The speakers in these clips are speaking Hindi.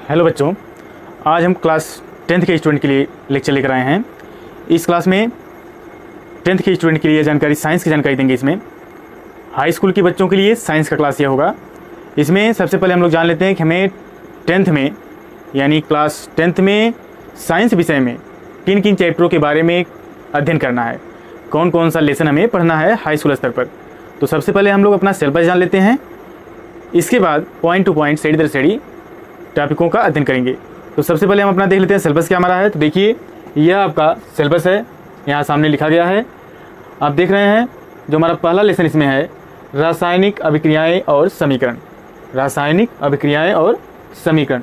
हेलो बच्चों, आज हम क्लास 10th के स्टूडेंट के लिए लेक्चर लेकर आए हैं। इस क्लास में 10th के स्टूडेंट के लिए जानकारी, साइंस की जानकारी देंगे। इसमें हाई स्कूल के बच्चों के लिए साइंस का क्लास यह होगा। इसमें सबसे पहले हम लोग जान लेते हैं कि हमें 10th में यानी क्लास 10th में साइंस विषय में किन किन चैप्टरों के बारे में अध्ययन करना है, कौन कौन सा लेसन हमें पढ़ना है हाई स्कूल स्तर पर। तो सबसे पहले हम लोग अपना सिलेबस जान लेते हैं। इसके बाद पॉइंट टू पॉइंट, स्टडी दर स्टडी टॉपिकों का अध्ययन करेंगे। तो सबसे पहले हम अपना देख लेते हैं सिलेबस क्या हमारा है। तो देखिए, यह आपका सिलेबस है, यहाँ सामने लिखा गया है, आप देख रहे हैं। जो हमारा पहला लेसन इसमें है रासायनिक अभिक्रियाएं और समीकरण। रासायनिक अभिक्रियाएं और समीकरण।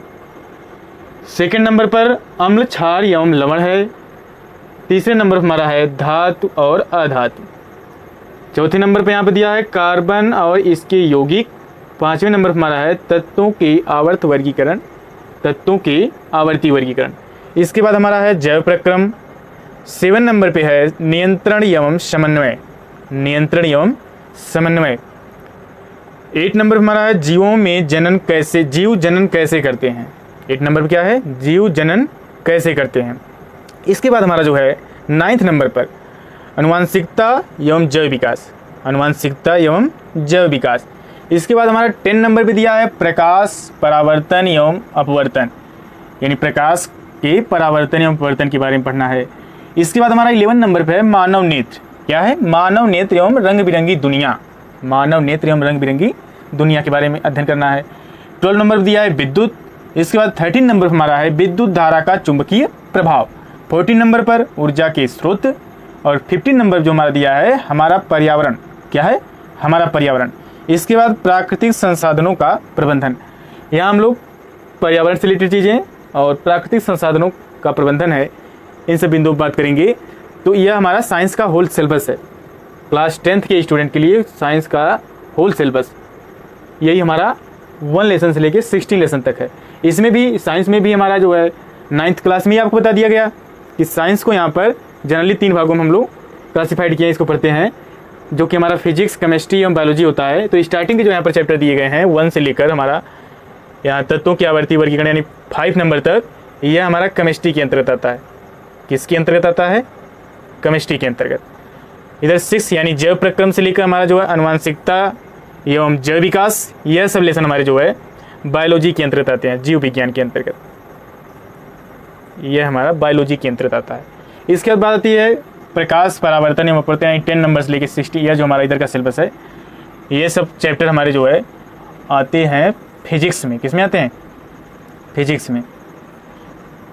सेकंड नंबर पर अम्ल, क्षार एवं लवण है। तीसरे नंबर पर हमारा है धातु और अधातु। चौथे नंबर पर यहाँ पर दिया है कार्बन और इसके यौगिक। पाँचवें नंबर पर हमारा है तत्वों के आवर्त वर्गीकरण, तत्वों के आवर्ती वर्गीकरण। इसके बाद हमारा है जैव प्रक्रम। 7 नंबर पे है नियंत्रण एवं समन्वय, नियंत्रण एवं समन्वय। 8 नंबर पर हमारा है जीवों में जनन कैसे, जीव जनन कैसे करते हैं। 8 नंबर पर क्या है, जीव जनन कैसे करते हैं। इसके बाद हमारा जो है 9th नंबर पर आनुवांशिकता एवं जैव विकास, आनुवांशिकता एवं जैव विकास। इसके बाद हमारा 10 नंबर पे दिया है प्रकाश, परावर्तन एवं अपवर्तन, यानी प्रकाश के परावर्तन एवं अपवर्तन के बारे में पढ़ना है। इसके बाद हमारा 11 नंबर पे है मानव नेत्र। क्या है, मानव नेत्र एवं रंग बिरंगी दुनिया, मानव नेत्र एवं रंग बिरंगी दुनिया के बारे में अध्ययन करना है। 12 नंबर पर दिया है विद्युत। इसके बाद 13 नंबर पर हमारा है विद्युत धारा का चुंबकीय प्रभाव। 14 नंबर पर ऊर्जा के स्रोत। और 15 नंबर जो हमारा दिया है हमारा पर्यावरण। क्या है, हमारा पर्यावरण। इसके बाद प्राकृतिक संसाधनों का प्रबंधन। यहाँ हम लोग पर्यावरण से रिलेटेड चीज़ें और प्राकृतिक संसाधनों का प्रबंधन है, इन सब बिंदुओं पर बात करेंगे। तो यह हमारा साइंस का होल सिलेबस है। क्लास 10th के स्टूडेंट के लिए साइंस का होल सिलेबस यही हमारा 1 लेसन से लेकर 16 लेसन तक है। इसमें भी, साइंस में भी हमारा जो है 9th क्लास में ही आपको बता दिया गया कि साइंस को यहाँ पर जनरली 3 भागों में हम लोग क्लासीफाइड किए, इसको पढ़ते हैं, जो कि हमारा फिजिक्स, केमिस्ट्री एवं बायोलॉजी होता है। तो स्टार्टिंग के जो यहाँ पर चैप्टर दिए गए हैं 1 से लेकर हमारा यहाँ तत्वों की आवर्ती वर्गीकरण यानी 5 नंबर तक, यह हमारा केमिस्ट्री के अंतर्गत आता है। किसके अंतर्गत आता है, केमिस्ट्री के अंतर्गत। इधर 6 यानी जैव प्रक्रम से लेकर हमारा जो है आनुवांशिकता एवं जैव विकास, यह सब लेसन हमारे जो है बायोलॉजी के अंतर्गत आते हैं, जीव विज्ञान के अंतर्गत। यह हमारा बायोलॉजी के अंतर्गत आता है। इसके बाद बात आती है प्रकाश, परावर्तन एवं अपवर्तन यानी 10 नंबर से लेकर 60, यह जो हमारा इधर का सिलेबस है। ये सब चैप्टर हमारे जो है आते हैं फिजिक्स में। किस में आते हैं, फिजिक्स में।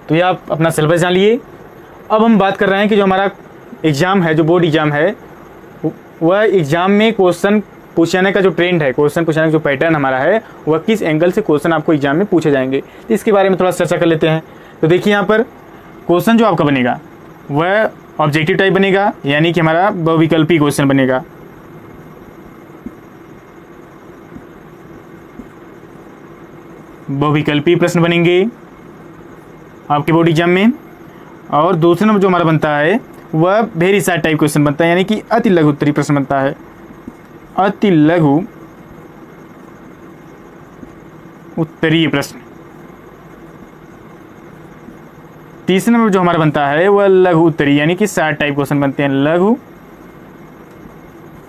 तो ये आप अपना सिलेबस जान लिए। अब हम बात कर रहे हैं कि जो हमारा एग्ज़ाम है, जो बोर्ड एग्ज़ाम है, वह एग्ज़ाम में क्वेश्चन पूछने का जो ट्रेंड है, क्वेश्चन पूछने का जो पैटर्न हमारा है, वह किस एंगल से क्वेश्चन आपको एग्जाम में पूछे जाएंगे, इसके बारे में थोड़ा चर्चा कर लेते हैं। तो देखिए, यहाँ पर क्वेश्चन जो आपका बनेगा वह ऑब्जेक्टिव टाइप बनेगा, यानी कि हमारा बहुविकल्पी क्वेश्चन बनेगा। बहुविकल्पी प्रश्न बनेंगे आपके बोर्ड एग्जाम में। और दूसरे नंबर जो हमारा बनता है वह वेरी शॉर्ट टाइप क्वेश्चन बनता है, यानी कि अति लघु उत्तरीय प्रश्न बनता है, अति लघु उत्तरीय प्रश्न। तीसरे नंबर जो हमारा बनता है वह लघु उत्तरीय यानी कि शॉर्ट टाइप क्वेश्चन बनते हैं, लघु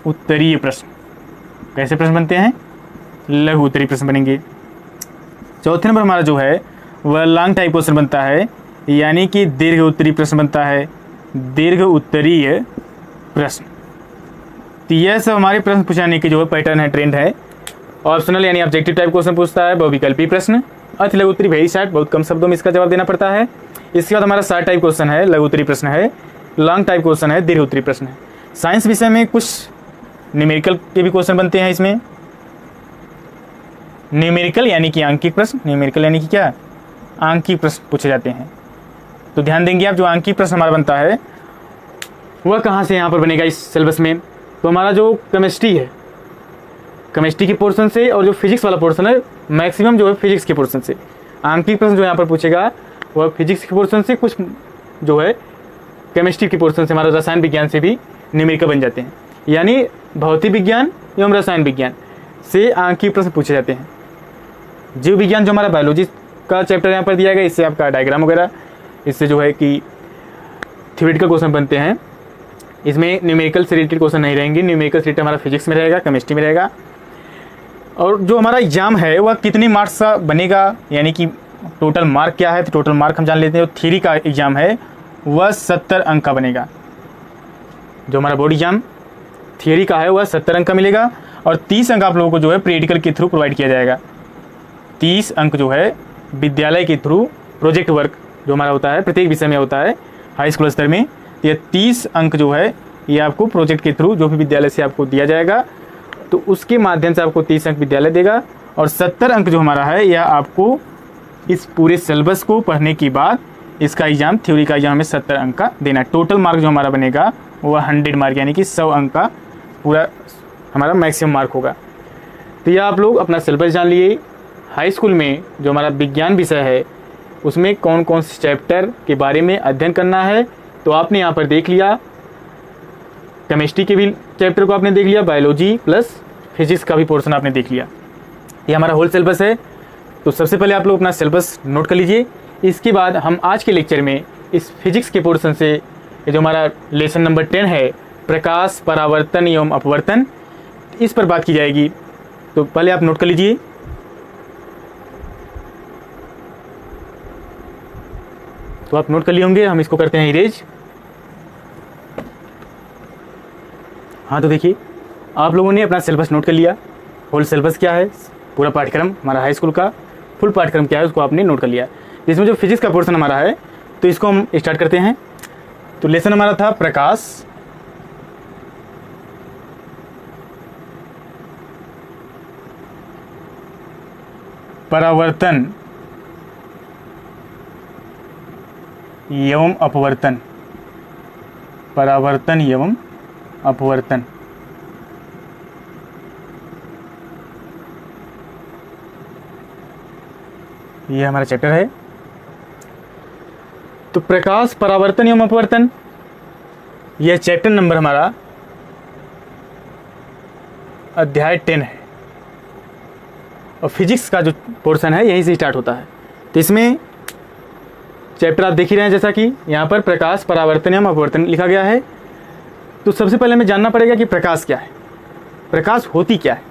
उत्तरीय प्रश्न। कैसे प्रश्न बनते हैं, लघु उत्तरीय प्रश्न बनेंगे। चौथे नंबर हमारा जो है वह लॉन्ग टाइप क्वेश्चन बनता है, यानी कि दीर्घ उत्तरीय प्रश्न बनता है, दीर्घ उत्तरीय प्रश्न। तो यह सब हमारे प्रश्न पूछाने के जो है पैटर्न है, ट्रेंड है। ऑप्शनल यानी ऑब्जेक्टिव टाइप क्वेश्चन पूछता है, बहुविकल्पी प्रश्न, अति लघु उत्तरीय वेरी शॉर्ट, बहुत कम शब्दों में इसका जवाब देना पड़ता है। इसके बाद हमारा शॉर्ट टाइप क्वेश्चन है, लघु उत्तरीय प्रश्न है, लॉन्ग टाइप क्वेश्चन है, दीर्घ उत्तरीय प्रश्न है। साइंस विषय में कुछ न्यूमेरिकल के भी क्वेश्चन बनते हैं इसमें। न्यूमेरिकल यानी कि आंकिक प्रश्न, न्यूमेरिकल यानी कि क्या, आंकिक प्रश्न पूछे जाते हैं। तो ध्यान देंगे आप, जो आंकिक प्रश्न हमारा बनता है वह कहाँ से यहाँ पर बनेगा इस सिलेबस में। तो हमारा जो केमिस्ट्री है, केमिस्ट्री के पोर्शन से, और जो फिजिक्स वाला पोर्शन है मैक्सिमम जो है फिजिक्स के पोर्शन से। आंकिक प्रश्न जो यहाँ पर पूछेगा वह फिजिक्स के पोर्शन से, कुछ जो है केमिस्ट्री के पोर्शन से, हमारा रसायन विज्ञान से भी न्यूमेरिकल बन जाते हैं। यानी भौतिक विज्ञान एवं रसायन विज्ञान से आंकिक प्रश्न पूछे जाते हैं। जीव विज्ञान जो हमारा बायोलॉजी का चैप्टर यहाँ पर दिया गया, इससे आपका डायग्राम वगैरह, इससे जो है कि थ्योरेटिकल क्वेश्चन बनते हैं। इसमें न्यूमेरिकल से रिलेटेड क्वेश्चन नहीं रहेंगे। न्यूमेरिकल से रिलेटेड हमारा फिजिक्स में रहेगा, केमिस्ट्री में रहेगा। और जो हमारा एग्जाम है वह कितने मार्क्स का बनेगा, यानी कि टोटल मार्क क्या है, तो टोटल मार्क हम जान लेते हैं। थ्योरी का एग्ज़ाम है वह 70 अंक का बनेगा। जो हमारा बोर्ड एग्जाम थियरी का है वह 70 अंक का मिलेगा, और 30 अंक आप लोगों को जो है प्रैक्टिकल के थ्रू प्रोवाइड किया जाएगा। 30 अंक जो है विद्यालय के थ्रू प्रोजेक्ट वर्क जो हमारा होता है, प्रत्येक विषय में होता है हाई स्कूल स्तर में, यह 30 अंक जो है ये आपको प्रोजेक्ट के थ्रू जो भी विद्यालय से आपको दिया जाएगा, तो उसके माध्यम से आपको 30 अंक विद्यालय देगा। और 70 अंक जो हमारा है यह आपको इस पूरे सिलेबस को पढ़ने के बाद इसका एग्ज़ाम, थ्योरी का एग्ज़ाम हमें 70 अंक का देना। टोटल मार्क जो हमारा बनेगा वह 100 मार्क, यानी कि 100 अंक का पूरा हमारा मैक्सिमम मार्क होगा। तो यह आप लोग अपना सिलेबस जान लिए। हाई स्कूल में जो हमारा विज्ञान विषय है उसमें कौन कौन से चैप्टर के बारे में अध्ययन करना है, तो आपने यहाँ पर देख लिया। केमिस्ट्री के भी चैप्टर को आपने देख लिया, बायोलॉजी प्लस फिजिक्स का भी पोर्शन आपने देख लिया। ये हमारा होल सिलेबस है। तो सबसे पहले आप लोग अपना सिलेबस नोट कर लीजिए। इसके बाद हम आज के लेक्चर में इस फिजिक्स के पोर्शन से ये जो हमारा लेसन नंबर 10 है, प्रकाश, परावर्तन एवं अपवर्तन, इस पर बात की जाएगी। तो पहले आप नोट कर लीजिए। तो आप नोट कर लिए होंगे, हम इसको करते हैं इरेज। हाँ, तो देखिए आप लोगों ने अपना सिलेबस नोट कर लिया। होल सिलेबस क्या है, पूरा पाठ्यक्रम हमारा हाई स्कूल का फुल पाठ्यक्रम क्या है उसको आपने नोट कर लिया। इसमें जो फिजिक्स का पोर्शन हमारा है तो इसको हम स्टार्ट करते हैं। तो लेसन हमारा था प्रकाश, परावर्तन एवं अपवर्तन, परावर्तन एवं अपवर्तन। ये हमारा चैप्टर है। तो प्रकाश, परावर्तन एवं अपवर्तन, यह चैप्टर नंबर हमारा अध्याय 10 है। और फिजिक्स का जो पोर्शन है यहीं से स्टार्ट होता है। तो इसमें चैप्टर आप देख ही रहे हैं, जैसा कि यहाँ पर प्रकाश, परावर्तन एवं अपवर्तन लिखा गया है। तो सबसे पहले हमें जानना पड़ेगा कि प्रकाश क्या है, प्रकाश होती क्या है।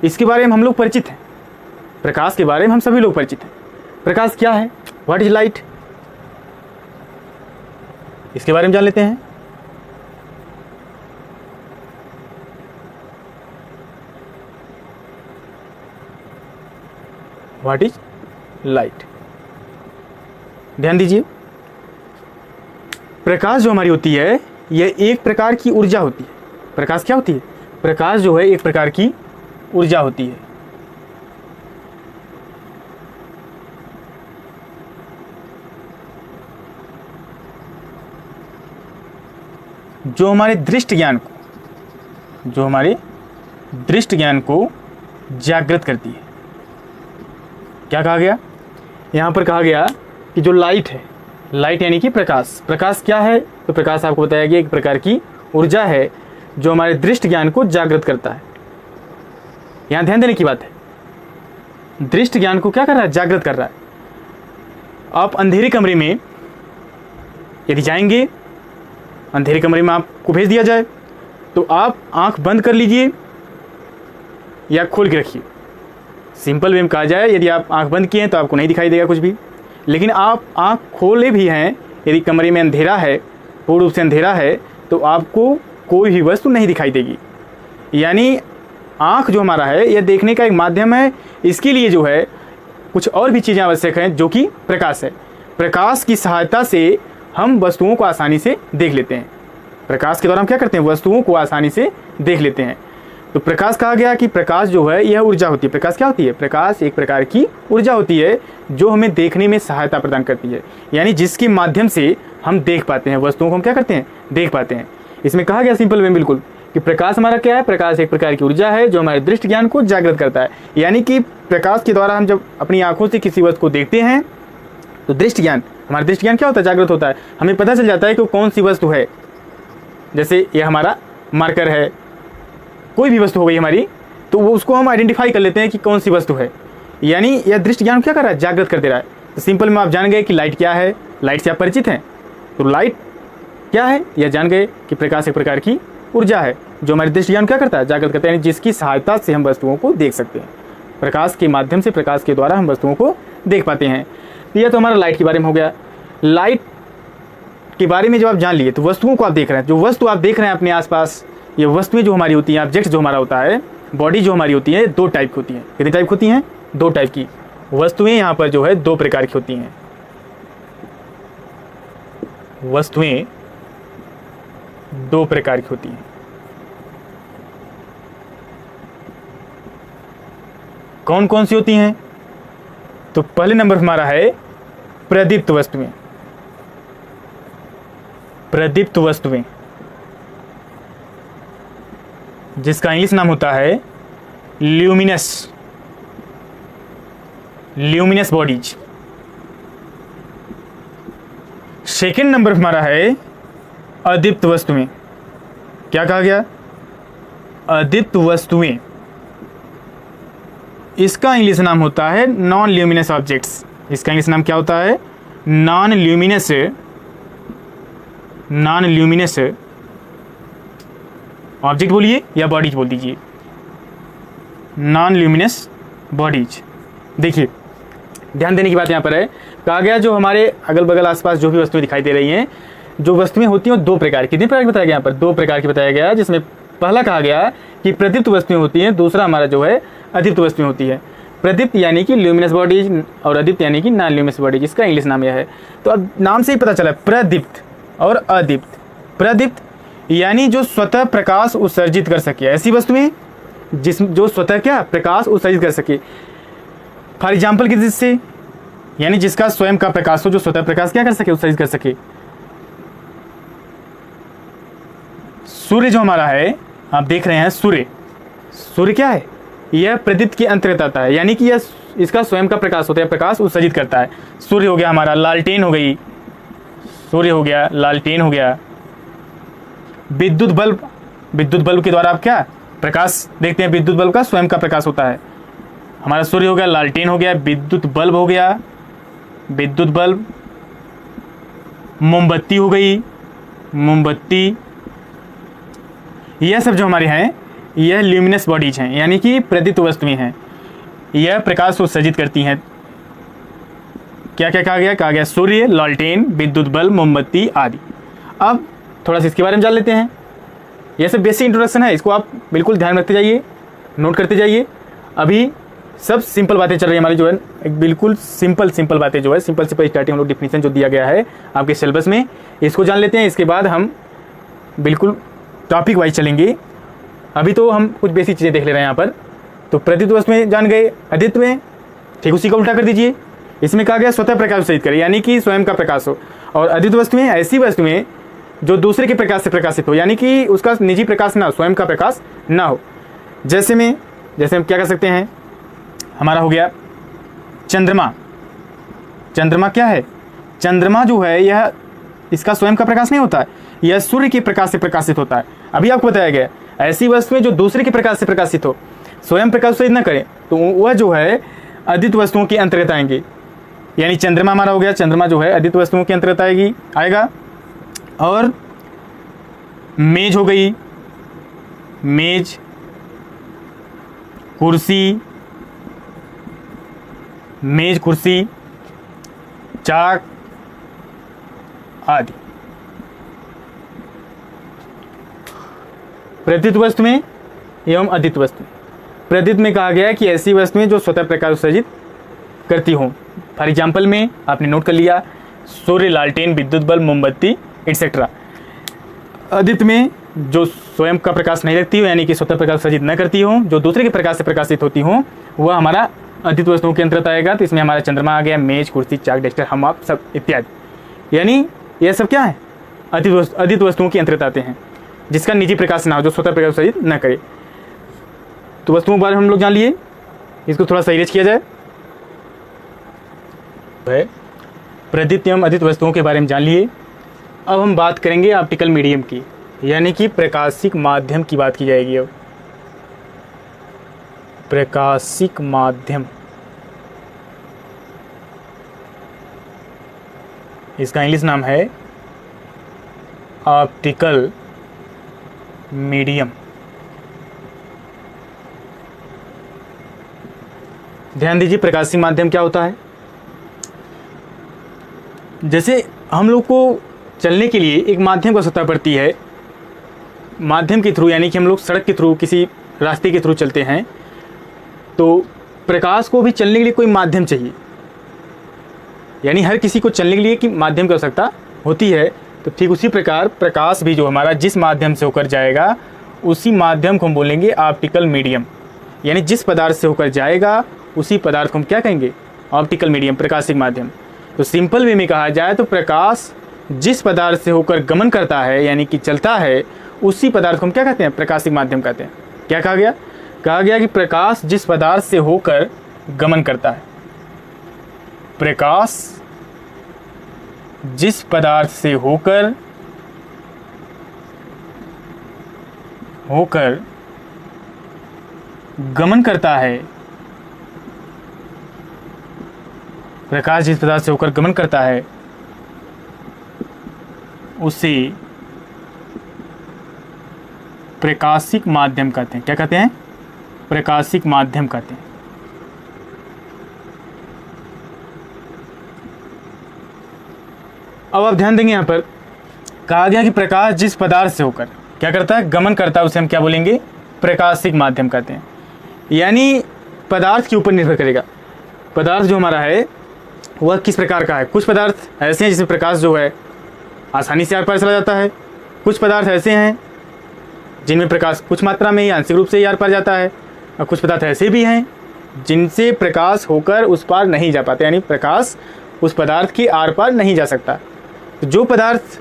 इसके बारे में हम लोग परिचित हैं, प्रकाश के बारे में हम सभी लोग परिचित हैं। प्रकाश क्या है, व्हाट इज लाइट, इसके बारे में जान लेते हैं। व्हाट इज लाइट, ध्यान दीजिए। प्रकाश जो हमारी होती है यह एक प्रकार की ऊर्जा होती है। प्रकाश क्या होती है, प्रकाश जो है एक प्रकार की ऊर्जा होती है। जो हमारे दृष्ट ज्ञान को जागृत करती है। क्या कहा गया, यहाँ पर कहा गया कि जो लाइट है, लाइट यानी कि प्रकाश, प्रकाश क्या है, तो प्रकाश आपको बताया गया एक प्रकार की ऊर्जा है जो हमारे दृष्ट ज्ञान को जागृत करता है। यहाँ ध्यान देने की बात है, दृष्ट ज्ञान को क्या कर रहा है, जागृत कर रहा है। आप अंधेरे कमरे में यदि जाएंगे, अंधेरे कमरे में आपको भेज दिया जाए, तो आप आंख बंद कर लीजिए या खोल के रखिए। सिंपल वे में कहा जाए, यदि आप आंख बंद किए हैं तो आपको नहीं दिखाई देगा कुछ भी, लेकिन आप आंख खोले भी हैं, यदि कमरे में अंधेरा है, पूर्ण रूप से अंधेरा है, तो आपको कोई भी वस्तु नहीं दिखाई देगी। यानी आंख जो हमारा है यह देखने का एक माध्यम है। इसके लिए जो है कुछ और भी चीज़ें आवश्यक हैं, जो कि प्रकाश है। प्रकाश की सहायता से हम वस्तुओं को आसानी से देख लेते हैं। प्रकाश के द्वारा हम क्या करते हैं, वस्तुओं को आसानी से देख लेते हैं। तो प्रकाश कहा गया कि प्रकाश जो है यह ऊर्जा होती है। प्रकाश क्या होती है, प्रकाश एक प्रकार की ऊर्जा होती है जो हमें देखने में सहायता प्रदान करती है, यानी जिसके माध्यम से हम देख पाते हैं, वस्तुओं को हम क्या करते हैं, देख पाते हैं। इसमें कहा गया सिंपल वे बिल्कुल कि प्रकाश हमारा क्या है, प्रकाश एक प्रकार की ऊर्जा है जो हमारे दृष्टि ज्ञान को जागृत करता है। यानी कि प्रकाश के द्वारा हम जब अपनी आंखों से किसी वस्तु को देखते हैं तो दृष्टि ज्ञान, हमारा दृष्टि ज्ञान क्या होता है, जागृत होता है। हमें पता चल जाता है कि कौन सी वस्तु है। जैसे ये हमारा मार्कर है, कोई भी वस्तु हो गई हमारी, तो वो उसको हम आइडेंटिफाई कर लेते हैं कि कौन सी वस्तु है। यानी यह दृष्टि ज्ञान क्या कर रहा है, जागृत कर दे रहा है। तो सिंपल में आप जान गए कि लाइट क्या है, लाइट से आप परिचित हैं। तो लाइट क्या है, यह जान गए कि प्रकाश एक प्रकार की ऊर्जा है जो हमारे दृष्टि ज्ञान क्या करता है, जागृत करता है, यानी जिसकी सहायता से हम वस्तुओं को देख सकते हैं। प्रकाश के माध्यम से, प्रकाश के द्वारा हम वस्तुओं को देख पाते हैं। यह तो हमारा लाइट के बारे में हो गया। लाइट के बारे में जब आप जान लिए तो वस्तुओं को आप देख रहे हैं, जो वस्तु आप देख रहे हैं अपने आसपास, ये वस्तुएं जो हमारी होती हैं, ऑब्जेक्ट जो हमारा होता है, बॉडी जो हमारी होती है, 2 टाइप की होती हैं। कितनी टाइप होती हैं, 2 टाइप की वस्तुएं यहाँ पर जो है 2 प्रकार की होती हैं। वस्तुएं 2 प्रकार की होती हैं। कौन कौन सी होती हैं? तो पहले नंबर हमारा है प्रदीप्त वस्तुएं। प्रदीप्त वस्तुएं, जिसका इंग्लिश नाम होता है luminous, luminous bodies. Second number हमारा है अदीप्त वस्तुएं। क्या कहा गया? अदीप्त वस्तुएं। इसका इंग्लिश नाम होता है नॉन ल्यूमिनस ऑब्जेक्ट्स। इसका इंग्लिश नाम क्या होता है? Non luminous, non luminous object बोलिए या बॉडीज बोल दीजिए, नॉन ल्यूमिनस बॉडीज। देखिए ध्यान देने की बात यहाँ पर है, कहा गया जो हमारे अगल बगल आसपास जो भी वस्तुएं दिखाई दे रही हैं, जो वस्तुएं होती हैं वो 2 प्रकार की। कितने प्रकार की बताया गया यहाँ पर? 2 प्रकार की बताया गया, जिसमें पहला कहा गया कि प्रदीप्त वस्तुएं होती हैं, दूसरा हमारा जो है अदीप्त वस्तुएं होती है। प्रदीप्त यानी कि ल्यूमिनस बॉडीज और अदीप्त यानी कि नॉन ल्यूमिनस बॉडीज। इसका इंग्लिश नाम यह है। तो अब नाम से ही पता चला प्रदीप्त और अदीप्त। प्रदीप्त यानी जो स्वतः प्रकाश उत्सर्जित कर सके, ऐसी वस्तुएं जो स्वतः क्या प्रकाश उत्सर्जित कर सके। फॉर एग्जाम्पल किसी से, यानी जिसका स्वयं का प्रकाश हो, जो स्वतः प्रकाश क्या कर सके, उत्सर्जित कर सके। सूर्य जो हमारा है, आप देख रहे हैं सूर्य, सूर्य क्या है? यह प्रदीप्त के अंतर्गत आता है, यानी कि यह इसका स्वयं का प्रकाश होता है, प्रकाश उत्सर्जित करता है। सूर्य हो गया हमारा, लालटेन हो गई, सूर्य हो गया, लालटेन हो गया। विद्युत बल्ब, विद्युत बल्ब के द्वारा आप क्या प्रकाश देखते हैं, विद्युत बल्ब का स्वयं का प्रकाश होता है। हमारा सूर्य हो गया, लालटेन हो गया, विद्युत बल्ब हो गया, विद्युत बल्ब। मोमबत्ती हो गई, मोमबत्ती। यह सब जो हमारे हैं यह ल्यूमिनस बॉडीज हैं, यानी कि प्रदीप्त वस्तुएं हैं। यह प्रकाश उत्सर्जित करती हैं। क्या क्या कहा गया? कहा गया सूर्य, लालटेन, विद्युत बल्ब, मोमबत्ती आदि। अब थोड़ा सा इसके बारे में जान लेते हैं। यह सब बेसिक इंट्रोडक्शन है, इसको आप बिल्कुल ध्यान रखते जाइए, नोट करते जाइए। अभी सब सिंपल बातें चल रही है हमारी, जो है एक बिल्कुल सिंपल बातें जो है, सिंपल स्टार्टिंग हम लोग डिफिनीशन जो दिया गया है आपके सिलेबस में, इसको जान लेते हैं। इसके बाद हम बिल्कुल टॉपिक वाइज चलेंगे। अभी तो हम कुछ बेसिक चीज़ें देख ले रहे हैं यहाँ पर। तो प्रदीप्त वस्तुएं जान गए, अदीप्त में ठीक उसी का उल्टा कर दीजिए। इसमें कहा गया स्वतः प्रकाश उत्सर्जित करे, यानी कि स्वयं का प्रकाश हो। और अदीप्त वस्तुएं ऐसी वस्तुएं जो दूसरे के प्रकाश से प्रकाशित हो, यानी कि उसका निजी प्रकाश ना हो, स्वयं का प्रकाश ना हो। जैसे हम क्या कर सकते हैं, हमारा हो गया चंद्रमा। चंद्रमा क्या है? चंद्रमा जो है यह इसका स्वयं का प्रकाश नहीं होता है, यह सूर्य के प्रकाश से प्रकाशित होता है। अभी आपको बताया गया ऐसी वस्तुएं जो दूसरे के प्रकाश से प्रकाशित हो, स्वयं प्रकाश उत्सर्जित न करें, तो वह जो है अदीप्त वस्तुओं के अंतर्गत आएंगे। यानी चंद्रमा हमारा हो गया, चंद्रमा जो है अदीप्त वस्तुओं के अंतर्गत आएगा। और मेज हो गई, मेज, कुर्सी, मेज कुर्सी, चाक आदि। प्रदीप्त वस्तुएं एवं अदीप्त वस्तुएं। प्रदीप्त में कहा गया है कि ऐसी वस्तुएं जो स्वतः प्रकाश उत्सर्जित करती हों। फॉर एग्जाम्पल में आपने नोट कर लिया सूर्य, लालटेन, विद्युत बल्ब, मोमबत्ती एक्सेट्रा। अदीप्त में जो स्वयं का प्रकाश नहीं रखती हो, यानी कि स्वतः प्रकाश उत्सर्जित न करती हो, जो दूसरे के प्रकाश से प्रकाशित होती हो, वह हमारा अदीप्त वस्तुओं के अंतर्गत आएगा। तो इसमें हमारा चंद्रमा आ गया, मेज, कुर्सी, चाक, डेस्टर, हम आप सब इत्यादि। यानी यह सब क्या है? अदीप्त वस्तुओं के अंतर्गत आते हैं, जिसका निजी प्रकाश ना हो, जो स्वतः प्रकाश उत्सर्जित न करे। तो वस्तुओं के बारे में हम लोग जान लिए, इसको थोड़ा सा इरेज किया जाए। प्रदीप्त एवं अदीप्त वस्तुओं के बारे में जान लिए। अब हम बात करेंगे ऑप्टिकल मीडियम की, यानी कि प्रकाशिक माध्यम की बात की जाएगी। अब प्रकाशिक माध्यम, इसका इंग्लिश नाम है ऑप्टिकल मीडियम। ध्यान दीजिए, प्रकाशिक माध्यम क्या होता है। जैसे हम लोग को चलने के लिए एक माध्यम की आवश्यकता पड़ती है, माध्यम के थ्रू, यानी कि हम लोग सड़क के थ्रू, किसी रास्ते के थ्रू चलते हैं, तो प्रकाश को भी चलने के लिए कोई माध्यम चाहिए। यानी हर किसी को चलने के लिए कि माध्यम की आवश्यकता होती है। तो ठीक उसी प्रकार प्रकाश भी जो हमारा जिस माध्यम से होकर जाएगा उसी माध्यम को हम बोलेंगे ऑप्टिकल मीडियम। यानी जिस पदार्थ से होकर जाएगा उसी पदार्थ को हम क्या कहेंगे, ऑप्टिकल मीडियम, प्रकाशिक माध्यम। तो सिंपल वे में कहा जाए तो प्रकाश जिस पदार्थ से होकर गमन करता है यानी कि चलता है उसी पदार्थ को हम क्या कहते हैं, प्रकाशिक माध्यम कहते हैं। क्या कहा गया? कहा गया कि प्रकाश जिस पदार्थ से होकर गमन करता है, प्रकाश जिस पदार्थ से होकर गमन करता है, प्रकाश जिस पदार्थ से होकर गमन करता है उसे प्रकाशिक माध्यम कहते हैं। क्या कहते हैं? प्रकाशिक माध्यम कहते हैं। अब आप ध्यान देंगे, यहाँ पर कहा गया कि प्रकाश जिस पदार्थ से होकर क्या करता है, गमन करता है, उसे हम क्या बोलेंगे, प्रकाशिक माध्यम कहते हैं। यानी पदार्थ के ऊपर निर्भर करेगा, पदार्थ जो हमारा है वह किस प्रकार का है। कुछ पदार्थ ऐसे हैं जिसमें प्रकाश जो है आसानी से आर पार चला जाता है, कुछ पदार्थ ऐसे हैं जिनमें प्रकाश कुछ मात्रा में ही आंशिक रूप से ही आर पार जाता है, और कुछ पदार्थ ऐसे भी हैं जिनसे प्रकाश होकर उस पार नहीं जा पाते, यानी प्रकाश उस पदार्थ के आर पार नहीं जा सकता। तो जो पदार्थ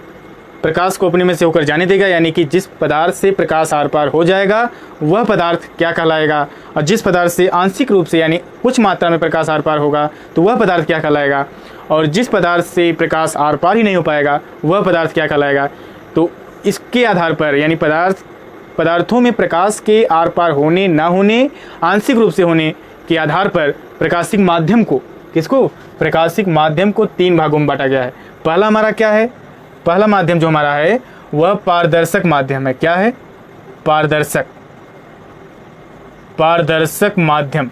प्रकाश को अपने में से होकर जाने देगा, यानी कि जिस पदार्थ से प्रकाश आर पार हो जाएगा वह पदार्थ क्या कहलाएगा, और जिस पदार्थ से आंशिक रूप से यानी कुछ मात्रा में प्रकाश आर पार होगा तो वह पदार्थ क्या कहलाएगा, और जिस पदार्थ से प्रकाश आर पार ही नहीं हो पाएगा वह पदार्थ क्या कहलाएगा। तो इसके आधार पर यानी पदार्थों में प्रकाश के आर पार होने ना होने, आंशिक रूप से होने के आधार पर प्रकाशिक माध्यम को, किसको, प्रकाशिक माध्यम को 3 भागों में बांटा गया है। पहला हमारा क्या है, पहला माध्यम जो हमारा है वह पारदर्शक माध्यम है। क्या है? पारदर्शक माध्यम।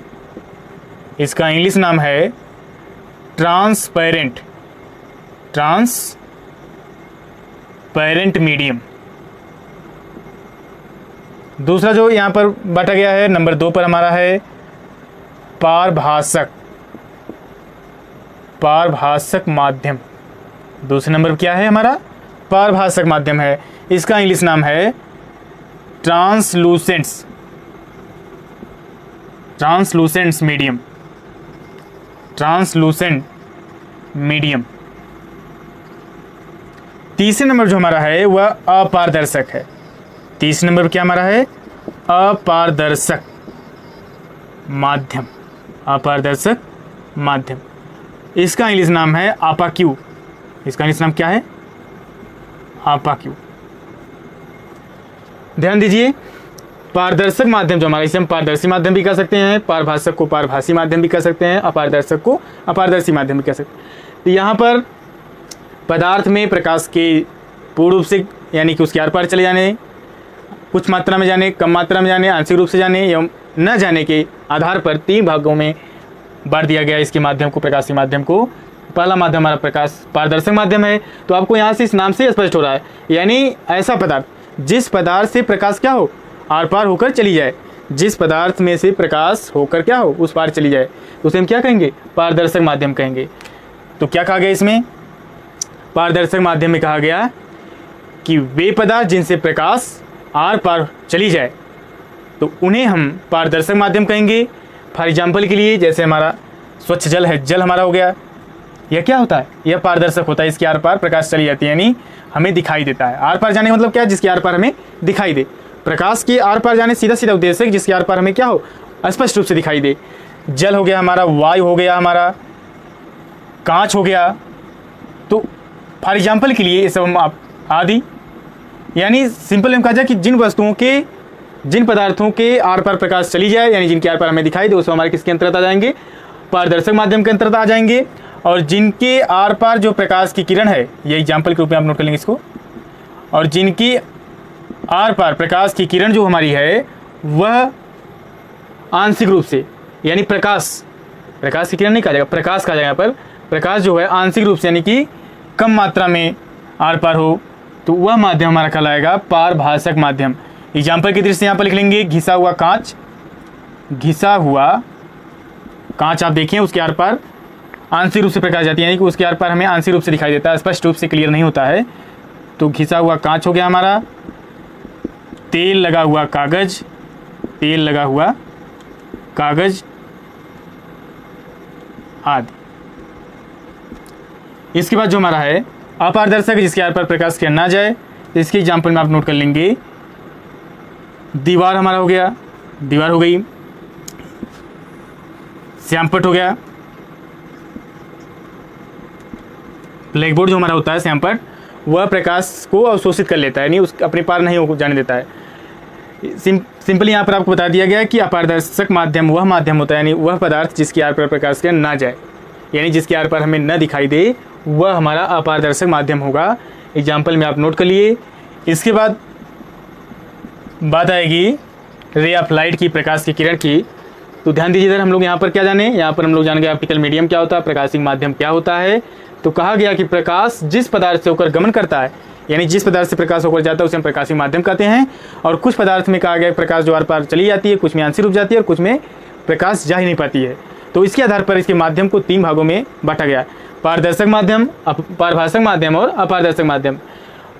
इसका इंग्लिश नाम है ट्रांसपेरेंट मीडियम। दूसरा जो यहाँ पर बांटा गया है नंबर 2 पर हमारा है पारभाषक माध्यम। दूसरे नंबर पर क्या है हमारा, पारभाषक माध्यम है। इसका इंग्लिश नाम है ट्रांसलूसेंट मीडियम। तीसरे नंबर जो हमारा है वह अपारदर्शक है। तीसरे नंबर पर क्या हमारा है, अपारदर्शक माध्यम। इसका इंग्लिश नाम है आपाक्यू। इसका इंग्लिश नाम क्या है, आपाक्यू। ध्यान दीजिए, पारदर्शक माध्यम जो हमारा, इसे हम पारदर्शी माध्यम भी कह सकते हैं, पारभाषक को पारभाषी माध्यम भी कह सकते हैं, अपारदर्शक को अपारदर्शी माध्यम भी कह सकते हैं। तो यहाँ पर पदार्थ में प्रकाश के पूर्ण रूप से यानी कि उसके आर पार चले जाने, कुछ मात्रा में जाने, कम मात्रा में जाने, आंशिक रूप से जाने एवं न जाने के आधार पर 3 भागों में बांट दिया गया इसके माध्यम को, प्रकाशिक माध्यम को। पहला माध्यम हमारा पारदर्शक माध्यम है। तो आपको यहाँ से इस नाम से स्पष्ट हो रहा है, यानी ऐसा पदार्थ जिस पदार्थ से प्रकाश क्या हो, आर पार होकर चली जाए, जिस पदार्थ में से प्रकाश होकर क्या हो, उस पार चली जाए, तो उसे हम क्या कहेंगे, पारदर्शक माध्यम कहेंगे। तो क्या कहा गया इसमें, पारदर्शक माध्यम में कहा गया कि वे पदार्थ जिनसे प्रकाश आर पार चली जाए तो उन्हें हम पारदर्शक माध्यम कहेंगे। फॉर एग्जाम्पल के लिए जैसे हमारा स्वच्छ जल है, जल हमारा हो गया, यह क्या होता है, यह पारदर्शक होता है, इसके आर पार प्रकाश चली जाती है, यानी हमें दिखाई देता है। आर पार जाने का मतलब क्या है, जिसके आर पार हमें दिखाई दे। प्रकाश के आर पार जाने सीधा सीधा उद्देश्य है जिसके आर पार हमें क्या हो, स्पष्ट रूप से दिखाई दे। जल हो गया हमारा, वायु हो गया हमारा, कांच हो गया। तो फॉर एग्जाम्पल के लिए ये सब हम आप आदि, यानी सिंपल में कहा जाए कि जिन पदार्थों के आर पार प्रकाश चली जाए, यानी जिनके आर पार हमें दिखाई दे, उसको हमारे किसके अंतर्गत आ जाएंगे, पारदर्शक माध्यम के अंतर्गत आ जाएंगे। और जिनके आर पार जो प्रकाश की किरण है, ये एग्जाम्पल के रूप में आप नोट कर लेंगे इसको, और जिनकी आर पार प्रकाश की किरण जो हमारी है वह आंशिक रूप से, यानी प्रकाश की किरण नहीं कहा जाएगा, प्रकाश कहा जाएगा यहाँ पर, प्रकाश जो है आंशिक रूप से यानी कि कम मात्रा में आर पार हो, तो वह माध्यम हमारा कहलाएगा पारभाषक माध्यम। एग्जाम्पल की दृष्टि से यहाँ पर लिख लेंगे घिसा हुआ कांच। घिसा हुआ कांच आप देखें, उसके आर पार आंशिक रूप से प्रकाश जाती है, यानी कि उसके आर पार हमें आंशिक रूप से दिखाई देता है, स्पष्ट रूप से क्लियर नहीं होता है। तो घिसा हुआ कांच हो गया हमारा। तेल लगा हुआ कागज, तेल लगा हुआ कागज आदि। इसके बाद जो हमारा है अपारदर्शक, जिसके आर पर प्रकाश किरण ना जाए, तो इसके एग्जाम्पल में आप नोट कर लेंगे दीवार हमारा हो गया, दीवार हो गई, श्यामपट्ट हो गया, ब्लैक बोर्ड जो हमारा होता है श्यामपट्ट, वह प्रकाश को अवशोषित कर लेता है, यानी उस अपने पार नहीं जाने देता है। सिंपली यहाँ पर आपको बता दिया गया है कि अपारदर्शक माध्यम वह माध्यम होता है, यानी वह पदार्थ जिसकी आर पर प्रकाश किरण ना जाए, यानी जिसके आर पर हमें न दिखाई दे, वह हमारा अपारदर्शक माध्यम होगा। एग्जाम्पल में आप नोट कर लिए। इसके बाद बात आएगी रे ऑफ लाइट की, प्रकाश की किरण की। तो ध्यान दीजिए इधर हम लोग यहाँ पर क्या जाने, यहाँ पर हम लोग जानेंगे ऑप्टिकल मीडियम क्या होता है, प्रकाशिक माध्यम क्या होता है। तो कहा गया कि प्रकाश जिस पदार्थ से होकर गमन करता है, यानी जिस पदार्थ से प्रकाश होकर जाता है उसे हम प्रकाशिक माध्यम कहते हैं। और कुछ पदार्थ में कहा गया प्रकाश जो आर पार चली जाती है, कुछ में आंशिक रूप जाती है और कुछ में प्रकाश जा ही नहीं पाती है। तो इसके आधार पर इसके माध्यम को 3 भागों में बांटा गया, पारदर्शक माध्यम, पारभाषक माध्यम और अपारदर्शक माध्यम।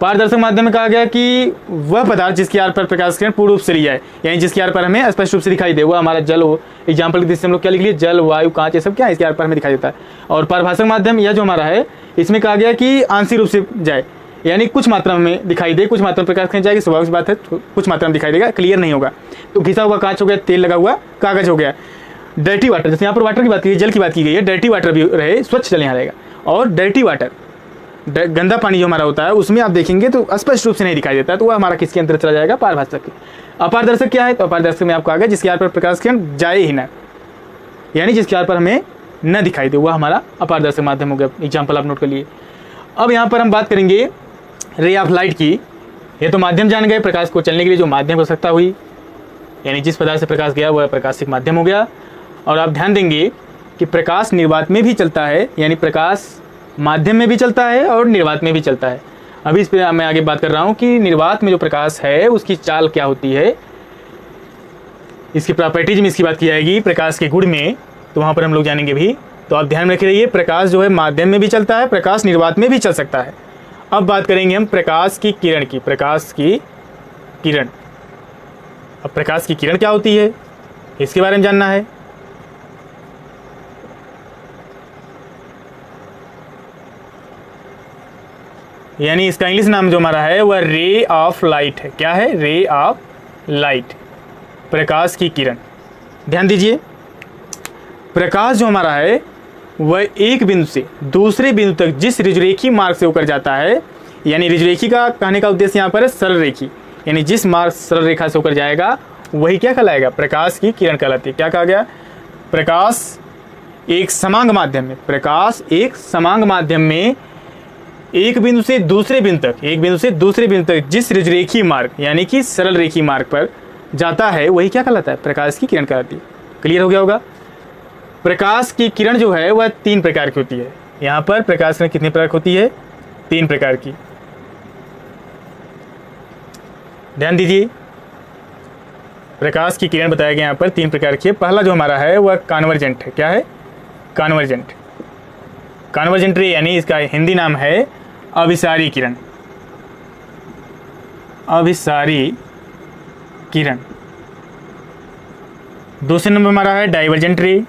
पारदर्शक माध्यम में कहा गया कि वह पदार्थ जिसकी आर पर प्रकाश किरण पूर्ण रूप से ली जाए, यानी जिसकी आर पर हमें स्पष्ट रूप से दिखाई दे, वह हमारा जल हो। एग्जाम्पल की दृष्टि से हम लोग क्या लिख लिए, जल, वायु, कांच, ये सब क्या है इसके आर पर हमें दिखाई देता है। और पारभाषक माध्यम यह जो हमारा है, इसमें कहा गया कि आंशिक रूप से जाए, यानी कुछ मात्रा में दिखाई दे, कुछ मात्रा में प्रकाश खींच जाएगी, स्वाभाविक बात है, कुछ मात्रा में दिखाई देगा, क्लियर नहीं होगा। तो घिसा हुआ कांच हो गया, तेल लगा हुआ कागज हो गया। डर्टी वाटर, जैसे यहाँ पर वाटर की बात की गई, जल की बात की गई है, डर्टी वाटर भी रहे, स्वच्छ जल यहाँ रहेगा। और डर्टी वाटर, गंदा पानी जो हमारा होता है, उसमें आप देखेंगे तो स्पष्ट रूप से नहीं दिखाई देता है, तो वह हमारा किसके अंदर चला जाएगा, पारभाषक के। अपारदर्शक क्या है, तो अपारदर्शक में आपको आ गया जिसके आर पर प्रकाश किरण जाए ही ना, यानी जिसके आर पर हमें न दिखाई दे, वह हमारा अपारदर्शक माध्यम हो गया। एग्जाम्पल आप नोट कर लिए। अब यहाँ पर हम बात करेंगे रे ऑफ लाइट की। ये तो माध्यम जान गए, प्रकाश को चलने के लिए जो माध्यम की आवश्यकता हुई, यानी जिस पदार्थ से प्रकाश गया वह प्रकाशिक माध्यम हो गया। और आप ध्यान देंगे कि प्रकाश निर्वात में भी चलता है, यानी प्रकाश माध्यम में भी चलता है और निर्वात में भी चलता है। अभी इस पर मैं आगे बात कर रहा हूँ कि निर्वात में जो प्रकाश है उसकी चाल क्या होती है, इसकी प्रॉपर्टीज में इसकी बात की जाएगी, प्रकाश के गुण में, तो वहाँ पर हम लोग जानेंगे भी। तो आप ध्यान में रखे रहिए, प्रकाश जो है माध्यम में भी चलता है, प्रकाश निर्वात में भी चल सकता है। अब बात करेंगे हम प्रकाश की किरण की। प्रकाश की किरण, अब प्रकाश की किरण क्या होती है इसके बारे में जानना है। यानी इसका इंग्लिश नाम जो हमारा है वह रे ऑफ लाइट है। क्या है, रे ऑफ लाइट, प्रकाश की किरण। ध्यान दीजिए, प्रकाश जो हमारा है वह एक बिंदु से दूसरे बिंदु तक जिस ऋजुरेखी मार्ग से होकर जाता है, यानी ऋजुरेखी का कहने का उद्देश्य यहाँ पर है सरल रेखी, यानी जिस मार्ग सरल रेखा से होकर जाएगा वही क्या कहलाएगा, प्रकाश की किरण कहलाती है। क्या कहा गया, प्रकाश एक समांग माध्यम में, प्रकाश एक समांग माध्यम में एक बिंदु से दूसरे बिंदु तक, एक बिंदु से दूसरे बिंदु तक जिस ऋजुरेखी मार्ग यानी कि सरल रेखी मार्ग पर जाता है वही क्या कहलाता है, प्रकाश की किरण कहलाती है। क्लियर हो गया होगा। प्रकाश की किरण जो है वह 3 प्रकार की होती है। यहाँ पर प्रकाश किरण कितने प्रकार की होती है, 3 प्रकार की। ध्यान दीजिए, प्रकाश की किरण बताया गया यहाँ पर 3 प्रकार की है। पहला जो हमारा है वह कॉन्वर्जेंट है। क्या है, कॉन्वर्जेंट, कॉन्वर्जेंट रे, यानी इसका हिंदी नाम है अभिसारी किरण, अभिसारी किरण। दूसरे नंबर हमारा है डाइवर्जेंट रे,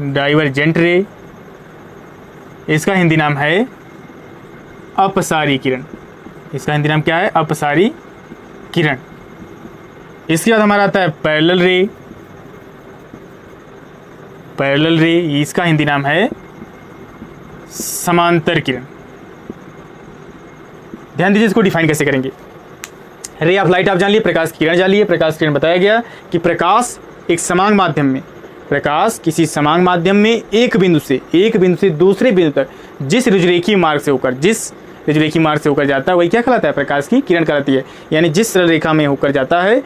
डाइवर्जेंट रे, इसका हिंदी नाम है अपसारी किरण, इसका हिंदी नाम क्या है, अपसारी किरण। इसके बाद हमारा आता है पैरेलल रे, पैरेलल रे, इसका हिंदी नाम है समांतर किरण। ध्यान दीजिए, इसको डिफाइन कैसे करेंगे। रे ऑफ लाइट आप जान लिए, प्रकाश की किरण जान लिए। प्रकाश की किरण बताया गया कि प्रकाश एक समांग माध्यम में प्रकाश किसी समान माध्यम में एक बिंदु से दूसरे बिंदु तक जिस रुजुरेखीय मार्ग से होकर जाता है वही क्या कहलाता है? प्रकाश की किरण कहलाती है। यानी जिस सरल रेखा में होकर जाता है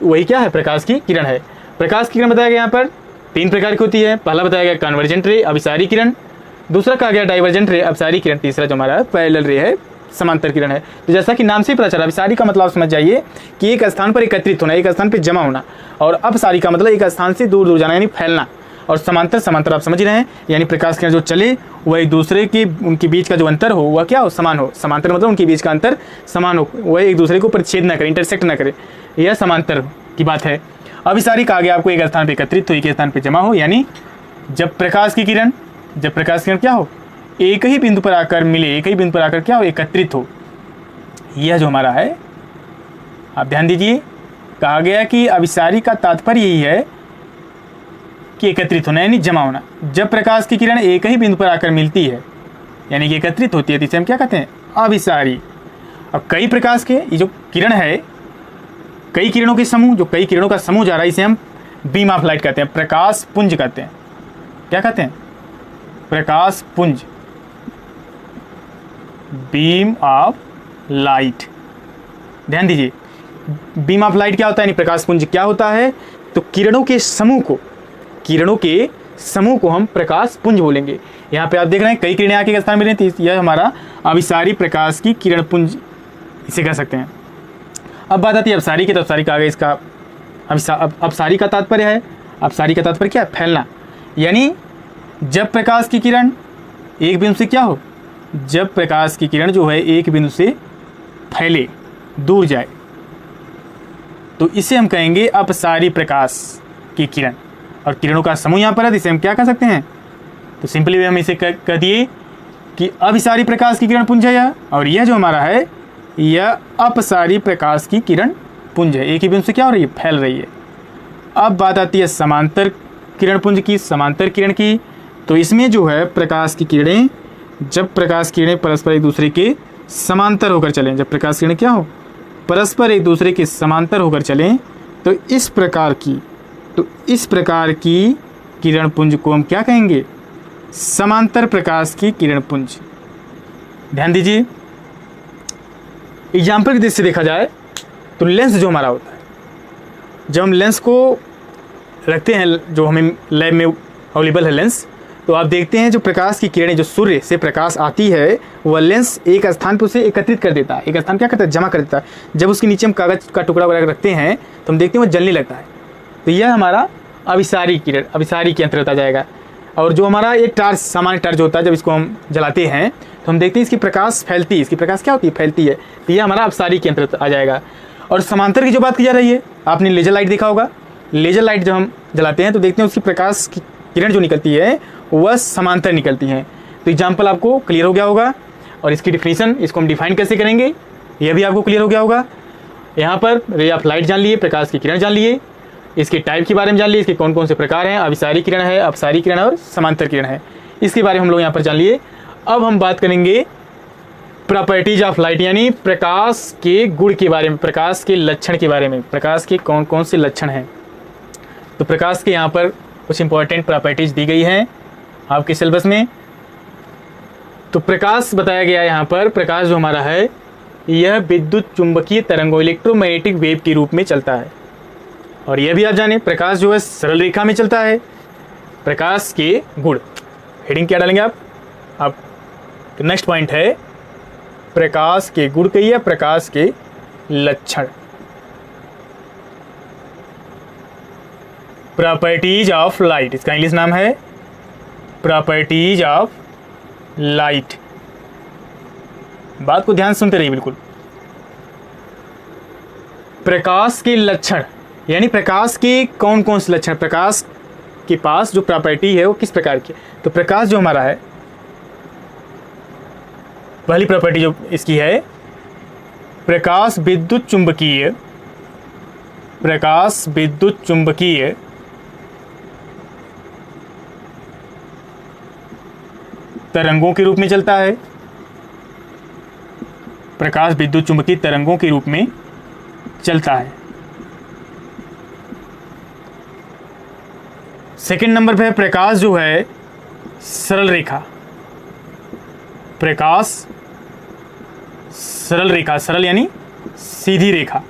वही क्या है? प्रकाश की किरण है। प्रकाश की किरण बताया गया यहाँ पर 3 प्रकार की होती है। पहला बताया गया कन्वर्जेंट रे, अभिसारी किरण। दूसरा कहा गया डाइवर्जेंट रे, अपसारी किरण। तीसरा जो हमारा पैरेलल रे है, समांतर किरण है। तो जैसा कि नाम से ही पता चला, अभिसारी का मतलब समझ जाइए कि एक स्थान पर एकत्रित होना, एक स्थान पर जमा होना, और अपसारी का मतलब एक स्थान से दूर दूर जाना यानी फैलना। और समांतर आप समझ रहे हैं, यानी प्रकाश किरण जो चले वह एक दूसरे के उनके बीच का जो अंतर हो वह क्या हो? समान हो। समांतर मतलब उनके बीच का अंतर समान हो, वह एक दूसरे को परिच्छेद न करे, इंटरसेक्ट न करे, यह समांतर की बात है। अभिसारी कहा गया आपको एक स्थान पर एकत्रित हो, एक स्थान पर जमा हो, यानी जब प्रकाश की किरण क्या हो? एक ही बिंदु पर आकर मिले, एक ही बिंदु पर आकर क्या हो? एकत्रित हो। यह जो हमारा है, आप ध्यान दीजिए, कहा गया कि अभिसारी का तात्पर्य यही है कि एकत्रित होना यानी जमा होना। जब प्रकाश की किरण एक ही बिंदु पर आकर मिलती है यानी कि एकत्रित होती है, तो इसे हम क्या कहते हैं? अभिसारी। अब कई प्रकाश के ये जो किरण है, कई किरणों के समूह, जो कई किरणों का समूह जा रहा है, इसे हम बीम ऑफ लाइट कहते हैं, प्रकाश पुंज कहते हैं। क्या कहते हैं? प्रकाश पुंज, बीम ऑफ लाइट। ध्यान दीजिए, बीम ऑफ लाइट क्या होता है, यानी प्रकाश पुंज क्या होता है? तो किरणों के समूह को हम प्रकाश पुंज बोलेंगे। यहाँ पे आप देख रहे हैं कई किरणें आके स्थान में रहती है, यह हमारा अभिसारी प्रकाश की किरण पुंज इसे कह सकते हैं। अब बात आती है अपसारी की। तो अपसारी का आगे इसका अपसारी का तात्पर्य है, अपसारी का तात्पर्य क्या है? फैलना। यानी जब प्रकाश की किरण एक बिंदु से क्या हो? जब प्रकाश की किरण जो है एक बिंदु से फैले, दूर जाए, तो इसे हम कहेंगे अपसारी प्रकाश की किरण। और किरणों का समूह यहाँ पर है, इसे हम क्या कह सकते हैं? तो सिंपली हम इसे कह दिए कि अभिसारी प्रकाश की किरण पुंज है यह, और यह जो हमारा है यह अपसारी प्रकाश की किरण पुंज है। एक ही बिंदु से क्या हो रही है? फैल रही है। अब बात आती है समांतर किरण पुंज की, समांतर किरण की। तो इसमें जो है प्रकाश की किरणें, जब प्रकाश किरणें परस्पर एक दूसरे के समांतर होकर चलें, जब प्रकाश किरणें क्या हो? परस्पर एक दूसरे के समांतर होकर चलें, तो इस प्रकार की किरण पुंज को हम क्या कहेंगे? समांतर प्रकाश की किरण पुंज। ध्यान दीजिए, एग्जाम्पल की दृष्टि से देखा जाए तो लेंस जो हमारा होता है, जब हम लेंस को रखते हैं, जो हमें लैब में अवेलेबल है लेंस, तो आप देखते हैं जो प्रकाश की किरणें, जो सूर्य से प्रकाश आती है, वह लेंस एक स्थान पर उसे एकत्रित कर देता है, एक स्थान क्या करता है? जमा कर देता है। जब उसके नीचे हम कागज़ का टुकड़ा वगैरह रखते हैं तो हम देखते हैं वो जलने लगता है। तो यह हमारा अभिसारी किरण, अभिसारी के अंतर्गत आ जाएगा। और जो हमारा एक टार्च, सामान्य टार्च होता है, जब इसको हम जलाते हैं तो हम देखते हैं इसकी प्रकाश फैलती है, इसकी प्रकाश क्या होती है? फैलती है। तो यह हमारा अपसारी के अंतर्गत आ जाएगा। और समांतर की जो बात की जा रही है, आपने लेजर लाइट देखा होगा। लेजर लाइट जब हम जलाते हैं तो देखते हैं उसकी प्रकाश की किरण जो निकलती है वह समांतर निकलती हैं। तो एग्जाम्पल आपको क्लियर हो गया होगा। और इसकी डिफिनीशन, इसको हम डिफाइन कैसे करेंगे, यह भी आपको क्लियर हो गया होगा। यहाँ पर रे ऑफ लाइट जान लिए, प्रकाश की किरण जान लिए, इसके टाइप के बारे में जान लिए, इसके कौन कौन से प्रकार हैं, अभिसारी किरण है, अपसारी किरण और समांतर किरण है, इसके बारे में हम लोग यहाँ पर जान लिए। अब हम बात करेंगे प्रॉपर्टीज ऑफ लाइट, यानी प्रकाश के गुण के बारे में, प्रकाश के लक्षण के बारे में, प्रकाश के कौन कौन से लक्षण हैं। तो प्रकाश के यहाँ पर कुछ इंपॉर्टेंट प्रॉपर्टीज दी गई हैं आपके सिलेबस में। तो प्रकाश बताया गया है यहाँ पर, प्रकाश जो हमारा है यह विद्युत चुंबकीय तरंगों, इलेक्ट्रोमैग्नेटिक वेव के रूप में चलता है। और यह भी आप जाने, प्रकाश जो है सरल रेखा में चलता है। प्रकाश के गुण, हेडिंग क्या डालेंगे आप नेक्स्ट पॉइंट है प्रकाश के गुण कहिए, प्रकाश के लक्षण। प्रॉपर्टीज ऑफ लाइट, इसका इंग्लिश नाम है प्रॉपर्टीज ऑफ लाइट। बात को ध्यान से सुनते रहिए बिल्कुल। प्रकाश के लक्षण, यानी प्रकाश के कौन कौन से लक्षण, प्रकाश के पास जो प्रॉपर्टी है वो किस प्रकार की। तो प्रकाश जो हमारा है, पहली प्रॉपर्टी जो इसकी है, प्रकाश विद्युत चुंबकीय, प्रकाश विद्युत चुंबकीय तरंगों के रूप में चलता है। प्रकाश विद्युत चुंबकीय तरंगों के रूप में चलता है। सेकंड नंबर पे है प्रकाश जो है सरल रेखा। प्रकाश सरल रेखा, सरल यानी सीधी रेखा।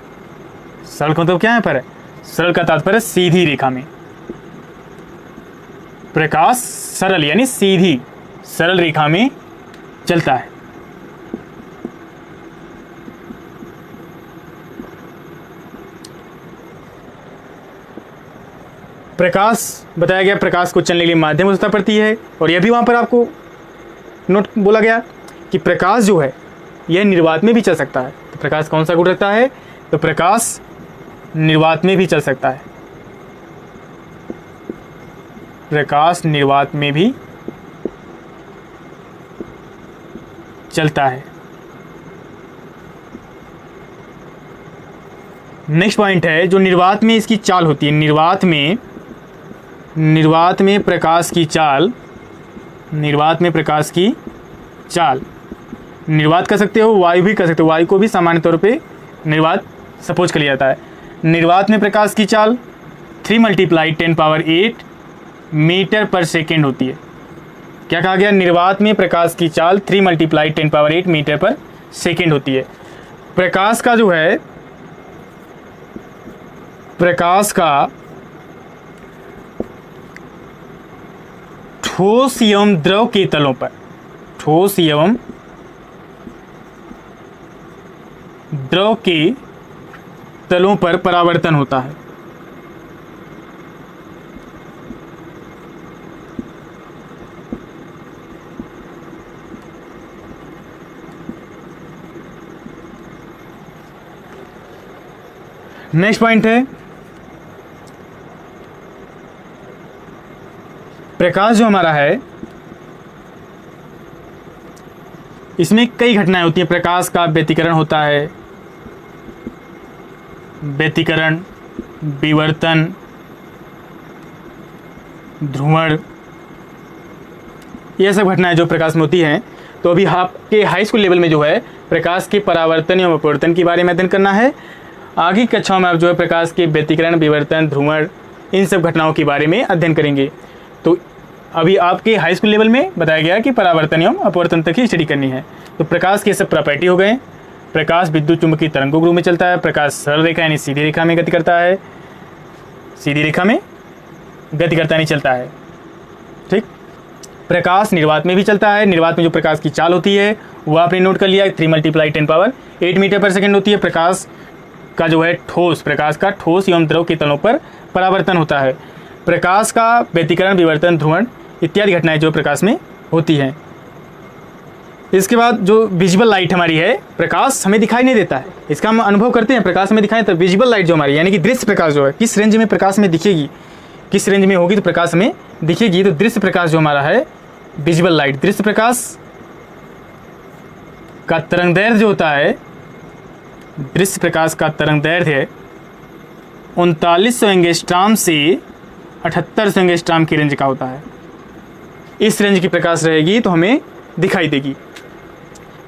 सरल का मतलब क्या है पर है? सरल का तात्पर्य सीधी रेखा में। प्रकाश सरल यानी सीधी सरल रेखा में चलता है। प्रकाश बताया गया, प्रकाश को चलने के लिए माध्यम की आवश्यकता पड़ती है। और यह भी वहाँ पर आपको नोट बोला गया कि प्रकाश जो है यह निर्वात में भी चल सकता है। तो प्रकाश कौन सा गुण रखता है? तो प्रकाश निर्वात में भी चल सकता है। प्रकाश निर्वात में भी चलता है। नेक्स्ट पॉइंट है जो निर्वात में इसकी चाल होती है। निर्वात में प्रकाश की चाल, निर्वात में प्रकाश की चाल, निर्वात कर सकते हो, वायु भी कर सकते हो। वायु को भी सामान्य तौर पे निर्वात सपोज कर लिया जाता है। निर्वात में प्रकाश की चाल 3 × 10⁸ मीटर पर सेकेंड होती है। क्या कहा गया? निर्वात में प्रकाश की चाल 3 × 10⁸ मीटर पर सेकेंड होती है। प्रकाश का जो है, प्रकाश का ठोस एवं द्रव के तलों पर, ठोस एवं द्रव के तलों पर परावर्तन होता है। नेक्स्ट पॉइंट है प्रकाश जो हमारा है इसमें कई घटनाएं होती हैं। प्रकाश का व्यतिकरण होता है, व्यतिकरण, विवर्तन, ध्रुवण, यह सब घटनाएं जो प्रकाश में होती हैं। तो अभी आपके हाई स्कूल लेवल में जो है प्रकाश के परावर्तन एवं अपवर्तन के बारे में अध्ययन करना है। आगे की कक्षाओं में आप जो है प्रकाश के व्यतिकरण, विवर्तन, ध्रुवण, इन सब घटनाओं के बारे में अध्ययन करेंगे। तो अभी आपके हाई स्कूल लेवल में बताया गया कि परावर्तन एवं अपवर्तन तक ही स्टडी करनी है। तो प्रकाश के सब प्रॉपर्टी हो गए। प्रकाश विद्युत चुंबकीय तरंगों के रूप में चलता है। प्रकाश सरल रेखा यानी सीधी रेखा में गति करता है, सीधी रेखा में गति करता नहीं चलता है। ठीक। प्रकाश निर्वात में भी चलता है। निर्वात में जो प्रकाश की चाल होती है वह आपने नोट कर लिया, 3 × 10⁸ मीटर पर सेकेंड होती है। प्रकाश का जो है ठोस, प्रकाश का ठोस एवं द्रव के तलों पर परावर्तन होता है। प्रकाश का व्यतिकरण, विवर्तन, ध्रुवण इत्यादि घटनाएं जो प्रकाश में होती हैं। इसके बाद जो विजिबल लाइट हमारी है, प्रकाश हमें दिखाई नहीं देता है, इसका हम अनुभव करते हैं। प्रकाश हमें दिखाई, तो विजिबल लाइट जो हमारी यानी कि दृश्य प्रकाश जो है किस रेंज में प्रकाश में दिखेगी, किस रेंज में होगी तो प्रकाश में दिखेगी। तो दृश्य प्रकाश जो हमारा है विजिबल लाइट, दृश्य प्रकाश का तरंगदैर्घ्य जो होता है, दृश्य प्रकाश का तरंगदैर्घ्य 3900 एंगस्ट्रॉम से 7800 एंगस्ट्रॉम की रेंज का होता है। इस रेंज की प्रकाश रहेगी तो हमें दिखाई देगी।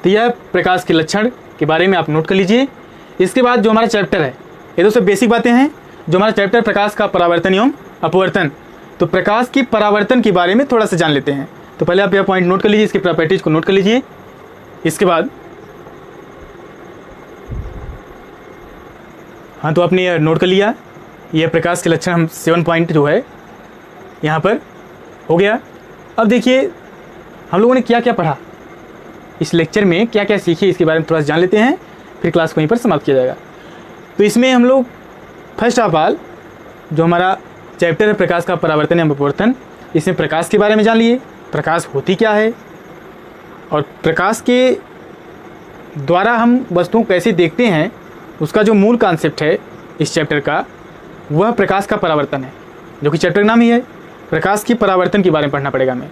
तो यह प्रकाश के लक्षण के बारे में आप नोट कर लीजिए। इसके बाद जो हमारा चैप्टर है, ये तो सब बेसिक बातें हैं। जो हमारा चैप्टर प्रकाश का परावर्तन एवं अपवर्तन, तो प्रकाश की परावर्तन के बारे में थोड़ा सा जान लेते हैं। तो पहले आप यह पॉइंट नोट कर लीजिए, इसकी प्रॉपर्टीज को नोट कर लीजिए। इसके बाद हाँ, तो आपने यह नोट कर लिया, यह प्रकाश के लक्षण हम 7 पॉइंट जो है यहाँ पर हो गया। अब देखिए हम लोगों ने क्या क्या पढ़ा, इस लेक्चर में क्या क्या सीखे, इसके बारे में थोड़ा सा जान लेते हैं, फिर क्लास को यहीं पर समाप्त किया जाएगा। तो इसमें हम लोग फर्स्ट ऑफ ऑल जो हमारा चैप्टर है प्रकाश का परावर्तन एवं अपवर्तन, इसमें प्रकाश के बारे में जान लिए, प्रकाश होती क्या है और प्रकाश के द्वारा हम वस्तुओं को कैसे देखते हैं, उसका जो मूल कॉन्सेप्ट है इस चैप्टर का वह प्रकाश का परावर्तन है, जो कि चैप्टर का नाम ही है। प्रकाश की परावर्तन के बारे में पढ़ना पड़ेगा हमें।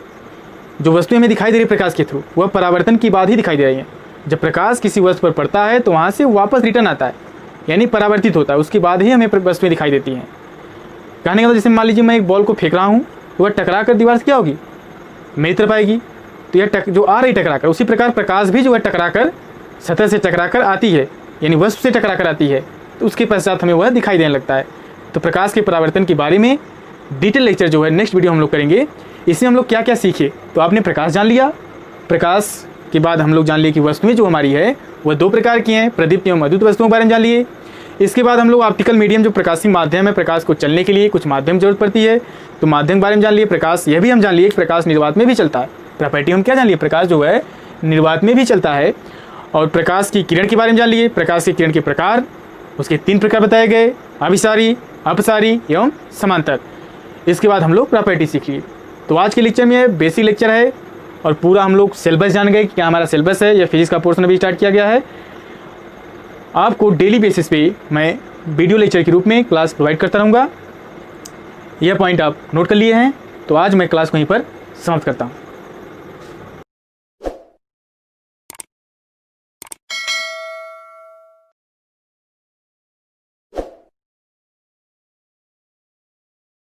जो वस्तुएं हमें दिखाई दे रही है प्रकाश के थ्रू, वह परावर्तन की बाद ही दिखाई दे रही है। जब प्रकाश किसी वस्तु पर पड़ता है तो वहाँ से वापस रिटर्न आता है, यानी परावर्तित होता है, उसके बाद ही हमें वस्तुएं दिखाई देती हैं। कहने का मतलब जैसे मान लीजिए मैं एक बॉल को फेंक रहा हूँ तो वह टकरा कर दीवार से क्या होगी, मेरी तरफ आएगी। तो यह जो आ रही टकरा कर, उसी प्रकार प्रकाश भी जो है टकरा कर सतह से टकरा कर आती है, यानी वस्तु से टकरा कर आती है, तो उसके पश्चात हमें वह दिखाई देने लगता है। तो प्रकाश के परावर्तन के बारे में डिटेल लेक्चर जो है नेक्स्ट वीडियो हम लोग करेंगे। इसमें हम लोग क्या क्या सीखे, तो आपने प्रकाश जान लिया। प्रकाश के बाद हम लोग जान लिए कि वस्तुएं जो हमारी है वह दो प्रकार की हैं, प्रदीप्त एवं अद्युत वस्तुओं के बारे में जान लिए। इसके बाद हम लोग ऑप्टिकल मीडियम जो प्रकाशीय माध्यम है, प्रकाश को चलने के लिए कुछ माध्यम जरूरत पड़ती है, तो माध्यम के बारे में जान लिए। प्रकाश यह भी हम जान लिए कि प्रकाश निर्वात में भी चलता है। प्रॉपर्टी हम क्या जान लिए, प्रकाश जो है निर्वात में भी चलता है। और प्रकाश की किरण के बारे में जान लिए, प्रकाश की किरण के प्रकार, उसके 3 प्रकार बताए गए, अभिसारी, अपसारी एवं समांतर। इसके बाद हम लोग प्रॉपर्टी सीख लिए। तो आज के लेक्चर में बेसिक लेक्चर है और पूरा हम लोग सिलेबस जान गए कि क्या हमारा सिलेबस है। यह फिजिक्स का पोर्शन अभी स्टार्ट किया गया है। आपको डेली बेसिस पे मैं वीडियो लेक्चर के रूप में क्लास प्रोवाइड करता रहूँगा। यह पॉइंट आप नोट कर लिए हैं। तो आज मैं क्लास को यहीं पर समाप्त करता हूँ।